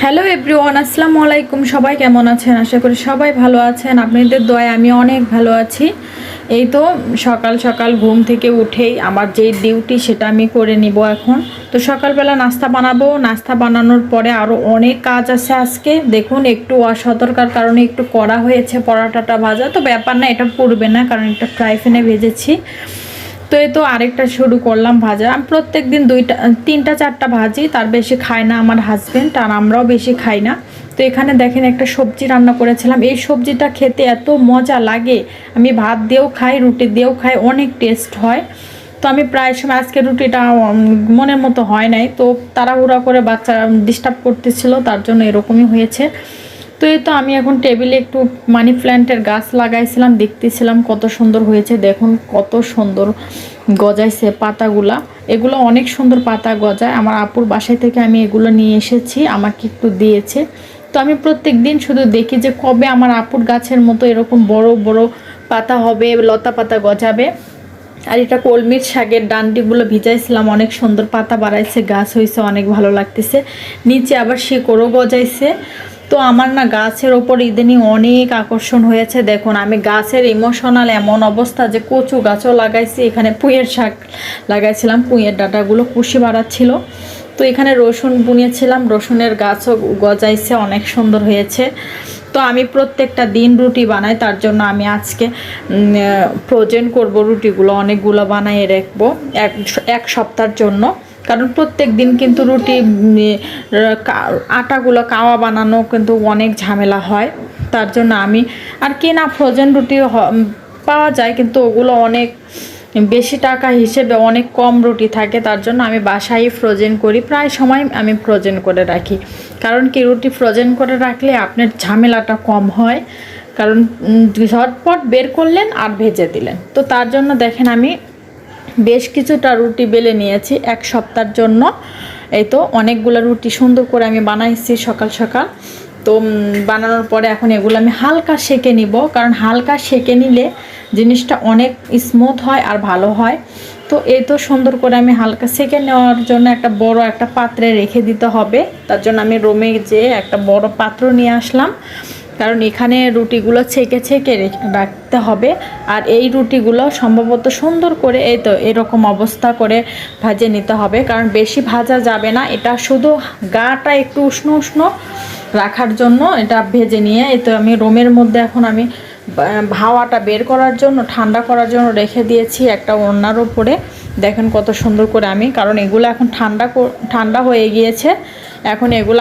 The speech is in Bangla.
হ্যালো এভরিওয়ান, আসসালামু আলাইকুম। সবাই কেমন আছেন? আশা করি সবাই ভালো আছেন। আপনাদের দোয়ায় আমি অনেক ভালো আছি। এই তো সকাল সকাল ঘুম থেকে উঠেই আমার যে ডিউটি সেটা আমি করে নিব এখন। তো সকালবেলা নাস্তা বানাবো, নাস্তা বানানোর পরে আরও অনেক কাজ আছে আজকে। দেখুন একটু অসতর্কার কারণে একটু করা হয়েছে পরোটাটা ভাজা, তো ব্যাপার না, এটা পুড়বে না কারণ এটা ফ্রাই প্যানে ভেজেছি। তো এই তো আরেকটা শুরু করলাম ভাজা। আমি প্রত্যেক দিন তিনটা চারটা ভাজি, তার বেশি খায় না আমার হাজব্যান্ড, আর আমরাও বেশি খাই না। তো এখানে দেখেন একটা সবজি রান্না করেছিলাম। এই সবজিটা খেতে এত মজা লাগে, আমি ভাত দিয়েও খাই, রুটি দিয়েও খাই, অনেক টেস্ট হয়। তো আমি প্রায় সময়, আজকে রুটিটা মনের মতো হয় নাই, তো তাড়াহুড়া করে বাচ্চা ডিস্টার্ব করতেছিল, তার জন্য এরকমই হয়েছে। তো এই তো আমি এখন টেবিলে একটু মানি প্ল্যান্টের গাছ লাগাইছিলাম, দেখতেছিলাম কত সুন্দর হয়েছে। দেখুন কত সুন্দর গজাইছে পাতাগুলা, এগুলো অনেক সুন্দর পাতা গজায়। আমার আপুর বাসায় থেকে আমি এগুলো নিয়ে এসেছি, আমাকে একটু দিয়েছে। তো আমি প্রত্যেক দিন শুধু দেখি যে কবে আমার আপুর গাছের মতো এরকম বড় বড় পাতা হবে, লতা পাতা গজাবে। আর এটা কলমির শাকের ডান্ডিগুলো ভিজাইছিলাম, অনেক সুন্দর পাতা বাড়াইছে, গাছ হয়েছে, অনেক ভালো লাগতেছে। নিচে আবার শিকড়ও গজাইছে। তো আমার না গাছের ওপর ইদানিং অনেক আকর্ষণ হয়েছে। দেখুন আমি গাছের ইমোশনাল এমন অবস্থা যে কচু গাছও লাগাইছি, এখানে পুঁইয়ের শাক লাগাইছিলাম, পুঁইয়ের ডাঁটাগুলো কুশি বাড়াচ্ছিল। তো এখানে রসুন বুনিয়েছিলাম, রসুনের গাছও গজাইছে, অনেক সুন্দর হয়েছে। তো আমি প্রত্যেকটা দিন রুটি বানাই, তার জন্য আমি আজকে ফ্রোজেন করব রুটিগুলো, অনেকগুলো বানিয়ে রাখবো এক সপ্তাহের জন্য। কারণ প্রত্যেক দিন কিন্তু রুটি আটাগুলো কাওয়া বানানো কিন্তু অনেক ঝামেলা হয়, তার জন্য আমি আর কি না, ফ্রোজেন রুটি পাওয়া যায় কিন্তু ওগুলো অনেক বেশি টাকা হিসেবে অনেক কম রুটি থাকে, তার জন্য আমি বাসায় ফ্রোজেন করি। প্রায় সময় আমি ফ্রোজেন করে রাখি, কারণ কি রুটি ফ্রোজেন করে রাখলে আপনার ঝামেলাটা কম হয়। কারণ ঝটপট বের করলেন আর ভেজে দিলেন। তো তার জন্য দেখেন আমি বেশ কিছুটা রুটি বেলে নিয়েছি এক সপ্তাহের জন্য। এই তো অনেকগুলো রুটি সুন্দর করে আমি বানাইছি সকাল সকাল। তো বানানোর পরে এখন এগুলো আমি হালকা সেঁকে নিব, কারণ হালকা সেঁকে নিলে জিনিসটা অনেক স্মুথ হয় আর ভালো হয়। তো এই তো সুন্দর করে আমি হালকা সেঁকে নেওয়ার জন্য একটা বড় একটা পাত্রে রেখে দিতে হবে। তার জন্য আমি রুমে যেয়ে একটা বড় পাত্র নিয়ে আসলাম, কারণ এখানে রুটিগুলো ছেঁকে ছেঁকে রাখতে হবে। আর এই রুটিগুলো সম্ভবত সুন্দর করে এই তো এরকম অবস্থা করে ভাজে নিতে হবে, কারণ বেশি ভাজা যাবে না, এটা শুধু গাটা একটু উষ্ণ উষ্ণ রাখার জন্য এটা ভেজে নিয়ে এই তো আমি রুমের মধ্যে এখন আমি হাওয়াটা বের করার জন্য, ঠান্ডা করার জন্য রেখে দিয়েছি একটা ওড়নার উপরে। দেখেন কত সুন্দর করে আমি, কারণ এগুলো এখন ঠান্ডা হয়ে গিয়েছে, এখন এগুলো